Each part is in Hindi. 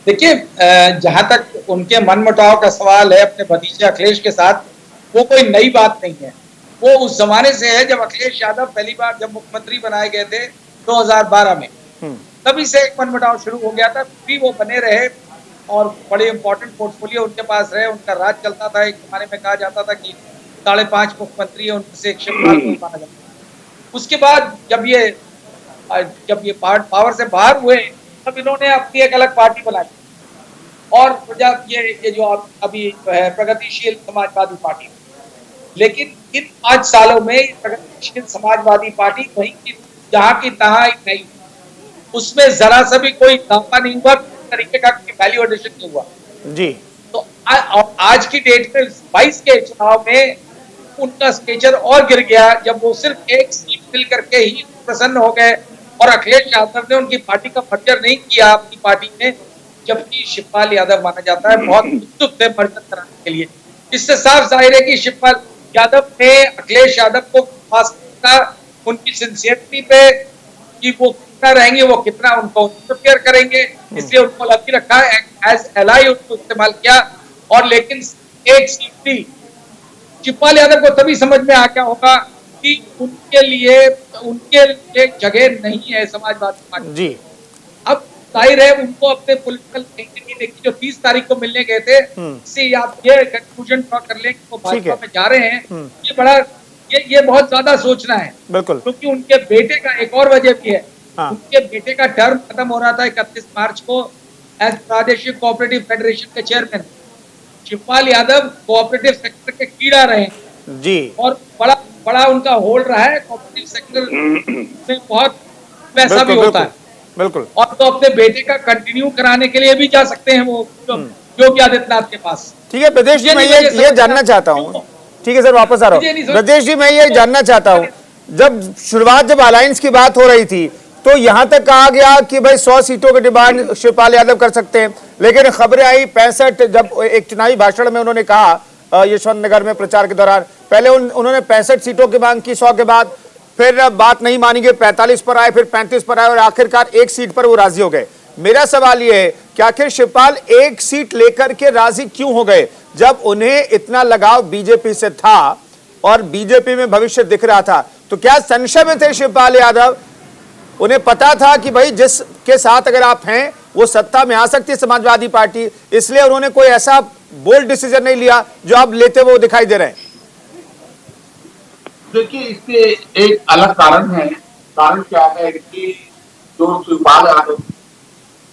देखिए, जहां तक उनके मनमुटाव का सवाल है अपने भतीजे अखिलेश के साथ, वो कोई नई बात नहीं है। वो उस जमाने से है जब अखिलेश यादव पहली बार जब मुख्यमंत्री बनाए गए थे 2012 में, तभी से एक मनमुटाव शुरू हो गया था। फिर वो बने रहे और बड़े इंपॉर्टेंट पोर्टफोलियो उनके पास रहे, उनका राज चलता था। एक जमाने में कहा जाता था कि 5.5 मुख्यमंत्री है, उनमें से एक शिवपाल को ही माना जाता था। उसके बाद जब ये पावर से बाहर हुए, तब इन्होंने अपनी एक अलग पार्टी बनाई और जब ये जो अभी है प्रगतिशील समाजवादी पार्टी। लेकिन इन 5 सालों में प्रगतिशील समाजवादी पार्टी वहीं की जहां की तहां ही नहीं, उसमें जरा सा भी कोई इजाफा नहीं हुआ, तरीके का वैल्यू एडिशन नहीं हुआ। जी। तो आज की डेट में 22 के चुनाव में उनका स्टेचर और गिर गया जब वो सिर्फ एक सीट मिल करके ही प्रसन्न हो गए और अखिलेश यादव ने उनकी पार्टी का मर्जर नहीं किया अपनी पार्टी में, जबकि शिवपाल यादव माना जाता है बहुत उत्सुक थे मर्जर कराने के लिए। इससे साफ जाहिर है कि शिवपाल यादव ने अखिलेश यादव को पास किया उनकी सिंसियरिटी पे कि वो कितना रहेंगे, वो कितना उनको प्रिपेयर करेंगे, इसलिए उनको लगी रखा है, एज एलाई उनको इस्तेमाल किया। और लेकिन एक सीट थी, शिवपाल यादव को तभी समझ में आ गया होगा कि उनके लिए जगह नहीं है समाजवादी पार्टी। जी। अब जाहिर है उनको अपने पॉलिटिकल आइडेंटिटी देखी जो 30 तारीख को मिलने गए थे, इससे आप ये कंक्लूजन ड्रॉ कर लें कि वो भाजपा में जा रहे हैं। ये बड़ा ये बहुत ज्यादा सोचना है, बिल्कुल। क्योंकि उनके बेटे का एक और वजह भी है। हाँ। उनके बेटे का टर्म खत्म हो रहा था 31 मार्च को एज प्रादेशिक कोऑपरेटिव फेडरेशन के chairman. Shivpal Yadav cooperative sector के कीड़ा रहे जी, और बड़ा बड़ा उनका होल्ड रहा है कोऑपरेटिव सेक्टर में, बहुत पैसा भी होता है। बिल्कुल। और तो अपने बेटे का कंटिन्यू कराने के लिए भी जा सकते हैं वो योगी आदित्यनाथ के पास। ठीक है ब्रजेश जी, मैं ये जानना चाहता हूँ। ठीक है सर, वापस आ रहा हूँ। ब्रजेश जी, मैं ये जानना चाहता हूँ, जब अलायंस की बात हो रही थी तो यहां तक कहा गया कि भाई 100 सीटों की डिमांड शिवपाल यादव कर सकते हैं, लेकिन खबरें आई 65, जब एक चुनावी भाषण में उन्होंने कहा यशवंत नगर में प्रचार के दौरान, पहले उन्होंने 65 सीटों की मांग की 100 के बाद, फिर बात नहीं मानी गई, 45 पर आए, फिर 35 पर आए और आखिरकार एक सीट पर वो राजी हो गए। मेरा सवाल ये है कि आखिर शिवपाल एक सीट लेकर के राजी क्यों हो गए, जब उन्हें इतना लगाव बीजेपी से था और बीजेपी में भविष्य दिख रहा था? तो क्या संशय में थे शिवपाल यादव? उन्हें पता था कि भाई जिसके साथ अगर आप हैं वो सत्ता में आ सकती है समाजवादी पार्टी, इसलिए उन्होंने कोई ऐसा बोल्ड डिसीजन नहीं लिया जो आप लेते वो दिखाई दे रहे हैं? देखिए, इसके एक अलग कारण है। कारण क्या है कि जो शिवपाल यादव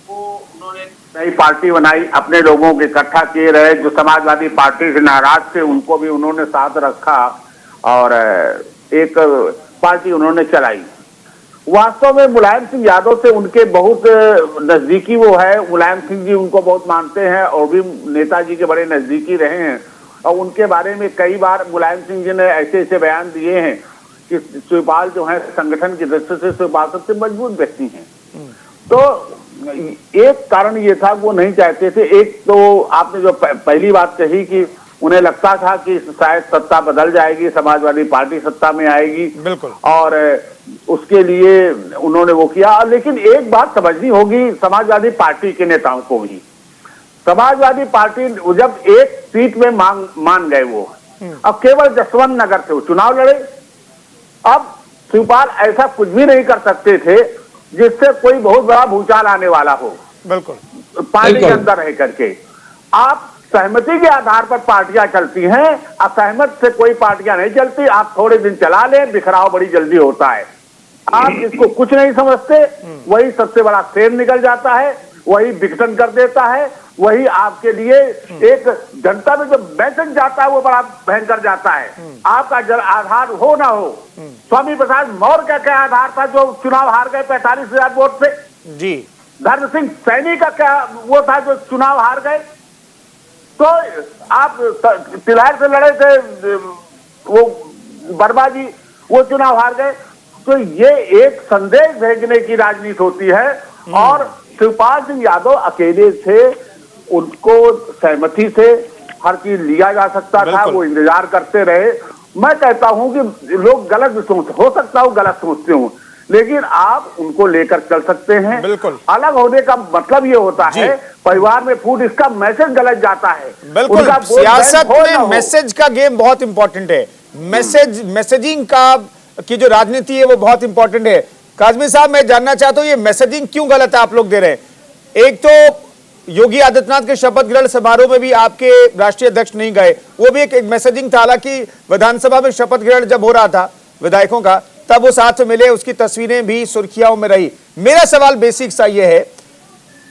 वो उन्होंने नई पार्टी बनाई, अपने लोगों को इकट्ठा किए रहे, जो समाजवादी पार्टी से नाराज थे उनको भी उन्होंने साथ रखा और एक पार्टी उन्होंने चलाई। वास्तव में मुलायम सिंह यादव से उनके बहुत नजदीकी वो है, मुलायम सिंह जी उनको बहुत मानते हैं और भी नेताजी के बड़े नजदीकी रहे हैं और उनके बारे में कई बार मुलायम सिंह जी ने ऐसे ऐसे बयान दिए हैं कि शिवपाल जो है संगठन की दृष्टि से शिवपाल सबसे मजबूत व्यक्ति हैं। तो एक कारण ये था वो नहीं चाहते थे। एक तो आपने जो पहली बात कही कि उन्हें लगता था कि शायद सत्ता बदल जाएगी, समाजवादी पार्टी सत्ता में आएगी, बिल्कुल, और उसके लिए उन्होंने वो किया। लेकिन एक बात समझनी होगी समाजवादी पार्टी के नेताओं को भी, समाजवादी पार्टी जब एक सीट में मान गए वो, अब केवल जसवंत नगर से वो चुनाव लड़े। अब शिवपाल ऐसा कुछ भी नहीं कर सकते थे जिससे कोई बहुत बड़ा भूचाल आने वाला हो। बिल्कुल, पार्टी के अंदर रह करके आप सहमति के आधार पर पार्टियां चलती हैं, असहमत से कोई पार्टियां नहीं चलती। आप थोड़े दिन चला लें, बिखराव बड़ी जल्दी होता है। आप जिसको कुछ नहीं समझते वही सबसे बड़ा शेर निकल जाता है, वही विघटन कर देता है, वही आपके लिए एक जनता में जो मैसेज जाता है वो बड़ा भयंकर जाता है। आपका जल आधार हो ना हो, स्वामी प्रसाद मौर्य का क्या आधार था जो चुनाव हार गए 45,000 वोट से? जी। धर्म सिंह सैनी का क्या वो था जो चुनाव हार गए? तो आप तिलहर से लड़े थे वो वर्मा जी, वो चुनाव हार गए। तो ये एक संदेश भेजने की राजनीति होती है और शिवपाल सिंह यादव अकेले थे, उनको सहमति से हर चीज लिया जा सकता था, वो इंतजार करते रहे। मैं कहता हूं कि लोग गलत भी हो सकता हूं, गलत सोचते हूं, लेकिन आप उनको लेकर चल सकते हैं। बिल्कुल। अलग होने का मतलब ये होता है परिवार में फूट, इसका मैसेज गलत जाता है। बिल्कुल, सियासत में मैसेज का गेम बहुत इंपॉर्टेंट है। मैसेजिंग का की जो राजनीति है वो बहुत इंपॉर्टेंट है। काजमी साहब, मैं जानना चाहता हूं ये मैसेजिंग क्यों गलत है आप लोग दे रहे हैं? एक तो योगी आदित्यनाथ के शपथ ग्रहण समारोह में भी आपके राष्ट्रीय अध्यक्ष नहीं गए, वो भी एक मैसेजिंग था। हालांकि विधानसभा में शपथ ग्रहण जब हो रहा था विधायकों का, तब वो साथ में मिले, उसकी तस्वीरें भी सुर्खियों में रही। मेरा सवाल बेसिक सा ये है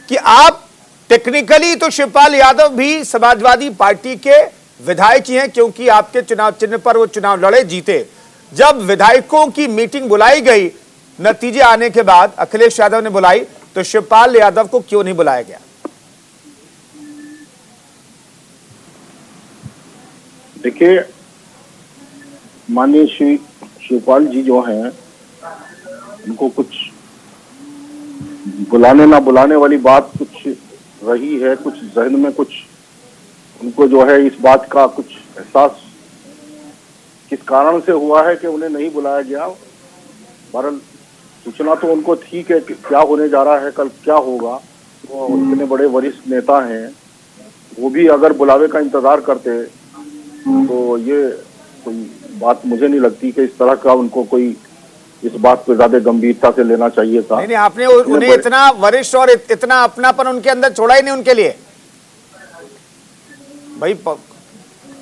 कि आप टेक्निकली तो शिवपाल यादव भी समाजवादी पार्टी के विधायक ही हैं, क्योंकि आपके चुनाव चिन्ह पर वो चुनाव लड़े, जीते। जब विधायकों की मीटिंग बुलाई गई, नतीजे आने के बाद अखिलेश यादव ने बुलाई, तो शिवपाल यादव को क्यों नहीं बुलाया गया? देखिए, माननीय शिवपाल जी जो हैं, उनको कुछ बुलाने ना बुलाने वाली बात कुछ रही है, कुछ जहन में कुछ उनको जो है इस बात का कुछ एहसास किस कारण से हुआ है कि उन्हें नहीं बुलाया गया। बहरहाल सूचना तो उनको ठीक है कि क्या होने जा रहा है, कल क्या होगा। वो इतने बड़े वरिष्ठ नेता हैं, वो भी अगर बुलावे का इंतजार करते तो ये कोई बात मुझे नहीं लगती कि इस तरह का उनको कोई इस बात पे ज्यादा गंभीरता से लेना चाहिए था। नहीं, आपने उन्हें इतना वरिष्ठ और इतना अपनापन उनके अंदर छोड़ा ही नहीं उनके लिए। भाई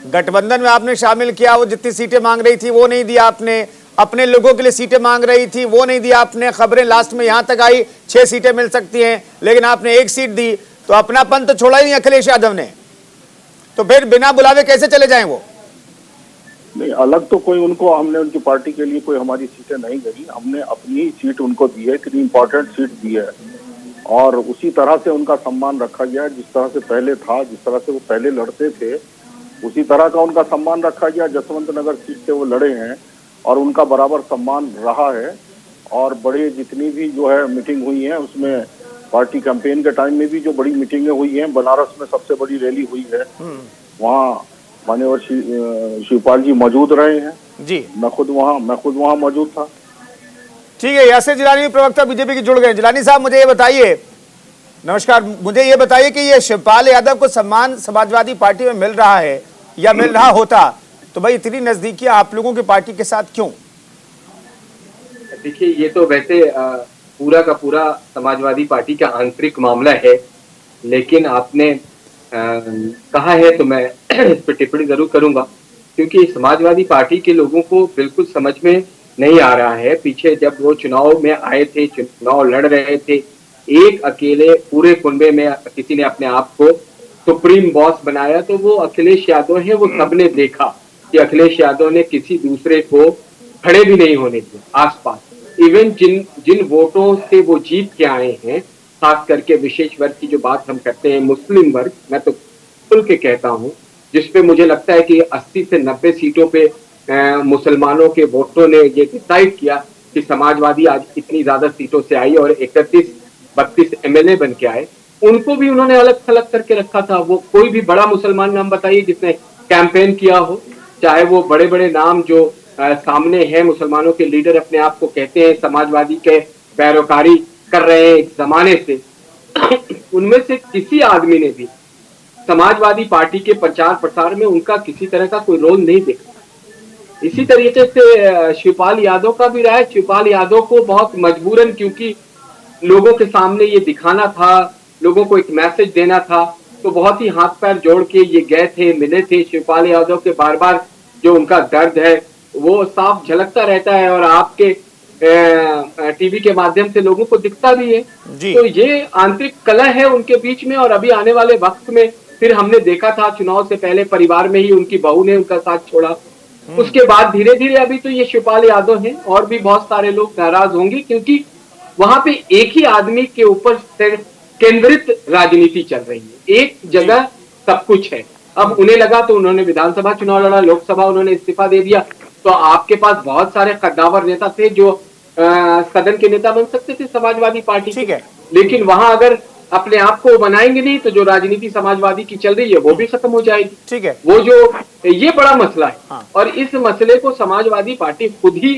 गठबंधन में आपने शामिल किया, वो जितनी सीटें मांग रही थी वो नहीं दिया आपने, अपने लोगों के लिए सीटें मांग रही थी वो नहीं दिया आपने। खबरें लास्ट में यहां तक आई 6 सीटें मिल सकती हैं, लेकिन आपने 1 सीट दी, तो अपनापन तो छोड़ा ही नहीं अखिलेश यादव ने। तो फिर बिना बुलावे कैसे चले जाएं वो? नहीं, अलग तो कोई उनको, हमने उनकी पार्टी के लिए कोई हमारी सीटें नहीं गई, हमने अपनी ही सीट उनको दी है, इतनी इंपॉर्टेंट सीट दी है, और उसी तरह से उनका सम्मान रखा गया। जिस तरह से पहले था, जिस तरह से वो पहले लड़ते थे, उसी तरह का उनका सम्मान रखा गया। जसवंत नगर सीट से वो लड़े हैं और उनका बराबर सम्मान रहा है। और बड़े जितनी भी जो है मीटिंग हुई है, उसमें पार्टी कैंपेन के टाइम में भी जो बड़ी मीटिंगें हुई हैं, बनारस में सबसे बड़ी रैली हुई है, वहाँ मान्यवर शिवपाल जी मौजूद रहे हैं जी। मैं खुद वहाँ मौजूद था। ठीक है, यासिर जिलानी प्रवक्ता बीजेपी के जुड़ गए। जिलानी साहब, मुझे ये बताइए, नमस्कार, मुझे ये बताइए कि ये शिवपाल यादव को सम्मान समाजवादी पार्टी में मिल रहा है या मिल रहा होता, तो भाई इतनी नजदीकी आप लोगों की पार्टी के साथ क्यों? देखिए, ये तो वैसे पूरा का पूरा समाजवादी पार्टी का आंतरिक मामला है, लेकिन आपने कहा है तो मैं इस पर टिप्पणी जरूर करूंगा, क्योंकि समाजवादी पार्टी के लोगों को बिल्कुल समझ में नहीं आ रहा है। पीछे जब वो चुनाव में आए थे, चुनाव लड़ रहे थे, एक अकेले पूरे कुनबे में किसी ने अपने आप को सुप्रीम बॉस बनाया, तो वो अखिलेश यादव है। वो सबने देखा कि अखिलेश यादव ने किसी दूसरे को खड़े भी नहीं होने दिया आसपास। इवन जिन वोटों से वो जीत के आए हैं, खास करके विशेष वर्ग की जो बात हम करते हैं, मुस्लिम वर्ग, मैं तो खुल के कहता हूँ, जिसपे मुझे लगता है कि 80 से 90 सीटों पे मुसलमानों के वोटों ने ये डिसाइड किया कि समाजवादी आज इतनी ज्यादा सीटों से आई और 31-32 एमएलए बन के आए। उनको भी उन्होंने अलग थलग करके रखा था। वो कोई भी बड़ा मुसलमान नाम बताइए जिसने कैंपेन किया हो, चाहे वो बड़े बड़े नाम जो सामने हैं, मुसलमानों के लीडर अपने आप को कहते हैं, समाजवादी के पैरोकारी कर रहे हैं एक जमाने से, उनमें से किसी आदमी ने भी समाजवादी पार्टी के प्रचार प्रसार में उनका किसी तरह का कोई रोल नहीं देखा। इसी तरीके से शिवपाल यादव का भी रहा है। शिवपाल यादव को बहुत मजबूरन, क्योंकि लोगों के सामने ये दिखाना था, लोगों को एक मैसेज देना था, तो बहुत ही हाथ पैर जोड़ के ये गए थे, मिले थे। शिवपाल यादव के बार बार जो उनका दर्द है वो साफ झलकता रहता है और आपके टीवी के माध्यम से लोगों को दिखता भी है। तो ये आंतरिक कलह है उनके बीच में। और अभी आने वाले वक्त में फिर हमने देखा था, चुनाव से पहले परिवार में ही उनकी बहू ने उनका साथ छोड़ा, उसके बाद धीरे धीरे अभी तो ये शिवपाल यादव हैं और भी बहुत सारे लोग नाराज होंगे, क्योंकि वहां पे एक ही आदमी के ऊपर केंद्रित राजनीति चल रही है, एक जगह सब कुछ है। अब उन्हें लगा तो उन्होंने विधानसभा चुनाव लड़ा, लोकसभा उन्होंने इस्तीफा दे दिया, तो आपके पास बहुत सारे कद्दावर नेता थे जो सदन के नेता बन सकते थे समाजवादी पार्टी के, लेकिन वहां अगर अपने आप को बनाएंगे नहीं तो जो राजनीति समाजवादी की चल रही है वो भी खत्म हो जाएगी। ठीक है, वो जो ये बड़ा मसला है। और इस मसले को समाजवादी पार्टी खुद ही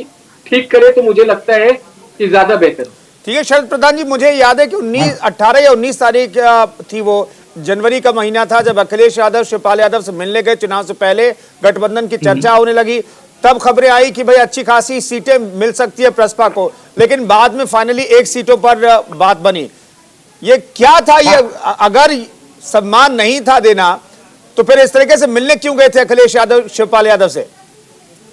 ठीक करे तो मुझे लगता है कि ज्यादा बेहतर हो। ठीक है शरद प्रधान जी, मुझे याद है कि 18 या 19 तारीख थी, वो जनवरी का महीना था, जब अखिलेश यादव शिवपाल यादव से मिलने गए चुनाव से पहले, गठबंधन की चर्चा होने लगी, तब खबरें आई कि भाई अच्छी खासी सीटें मिल सकती है प्रसपा को, लेकिन बाद में फाइनली 1 सीटों पर बात बनी। ये क्या था? ये अगर सम्मान नहीं था देना तो फिर इस तरीके से मिलने क्यों गए थे अखिलेश यादव शिवपाल यादव से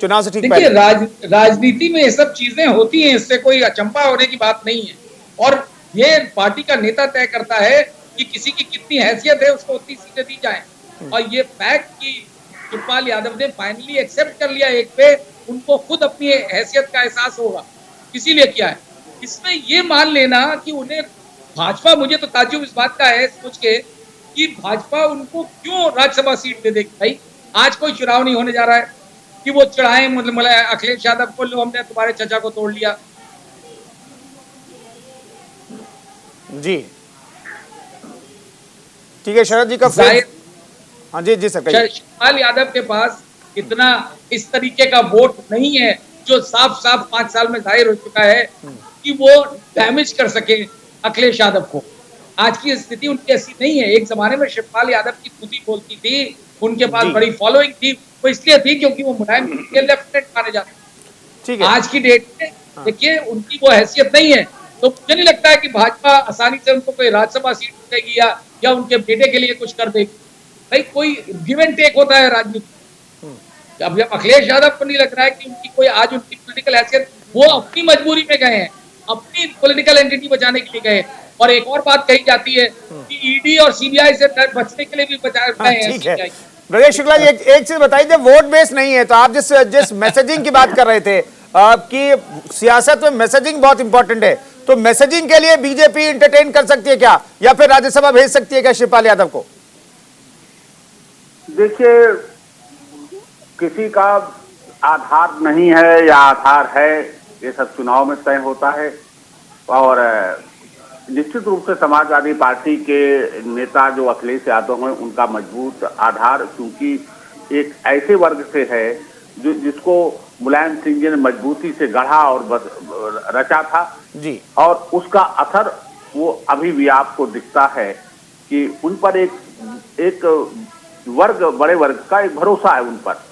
चुनाव से ठीक देखिए, पहले? राजनीति में ये सब चीजें होती हैं, इससे कोई अचंभा होने की बात नहीं है। और ये पार्टी का नेता तय करता है कि किसी की कितनी हैसियत है, उसको उतनी सीटें दी जाए। और ये फैक्ट कि शिवपाल यादव ने फाइनली एक्सेप्ट कर लिया एक पे, उनको खुद अपनी हैसियत का एहसास होगा इसीलिए किया है। इसमें ये मान लेना कि उन्हें भाजपा, मुझे तो ताज्जुब इस बात का है सोच के कि भाजपा उनको क्यों राज्यसभा सीट दे देगी। भाई आज कोई चुनाव नहीं होने जा रहा है कि वो चढ़ाए मतलब अखिलेश यादव को, लो हमने तुम्हारे चचा को तोड़ लिया। जी ठीक है शरद जी का हाँ जी जी सर, शिवपाल यादव के पास इतना इस तरीके का वोट नहीं है जो साफ साफ 5 साल में जाहिर हो चुका है कि वो डैमेज कर सके अखिलेश यादव को। आज की स्थिति उनकी ऐसी नहीं है। एक जमाने में शिवपाल यादव की खुदी बोलती थी, उनके पास बड़ी फॉलोइंग थी, वो इसलिए थी क्योंकि वो मुलायम के लेफ्टिनेंट माने जाते। ठीक है, आज की डेट में देखिए उनकी वो हैसियत नहीं है, तो मुझे नहीं लगता है कि भाजपा आसानी से उनको कोई राज्यसभा सीट देगी या उनके बेटे के लिए कुछ कर देगी। भाई कोई गिव एंड टेक होता है राजनीति। अब अखिलेश यादव को नहीं लग रहा है कि उनकी कोई आज उनकी पॉलिटिकल हैसियत, वो अपनी मजबूरी में गए हैं, अपनी पॉलिटिकल एंटिटी बचाने के लिए गए। और एक और बात कही जाती है कि ईडी और सीबीआई से बचने के लिए भी बचाए हैं। ब्रजेश शुक्ला जी, एक चीज बताइए, जब वोट बेस नहीं है तो आप जिस मैसेजिंग की बात कर रहे थे कि सियासत में मैसेजिंग बहुत इंपॉर्टेंट है, तो मैसेजिंग के लिए बीजेपी एंटरटेन कर सकती है क्या, या फिर राज्यसभा भेज सकती है क्या शिवपाल यादव को? देखिए, किसी का आधार नहीं है या आधार है, ये सब चुनाव में तय होता है। और निश्चित रूप से समाजवादी पार्टी के नेता जो अखिलेश यादव हैं, उनका मजबूत आधार, क्योंकि एक ऐसे वर्ग से है जिसको मुलायम सिंह जी ने मजबूती से गढ़ा और रचा था जी, और उसका असर वो अभी भी आपको दिखता है कि उन पर एक वर्ग, बड़े वर्ग का एक भरोसा है उन पर।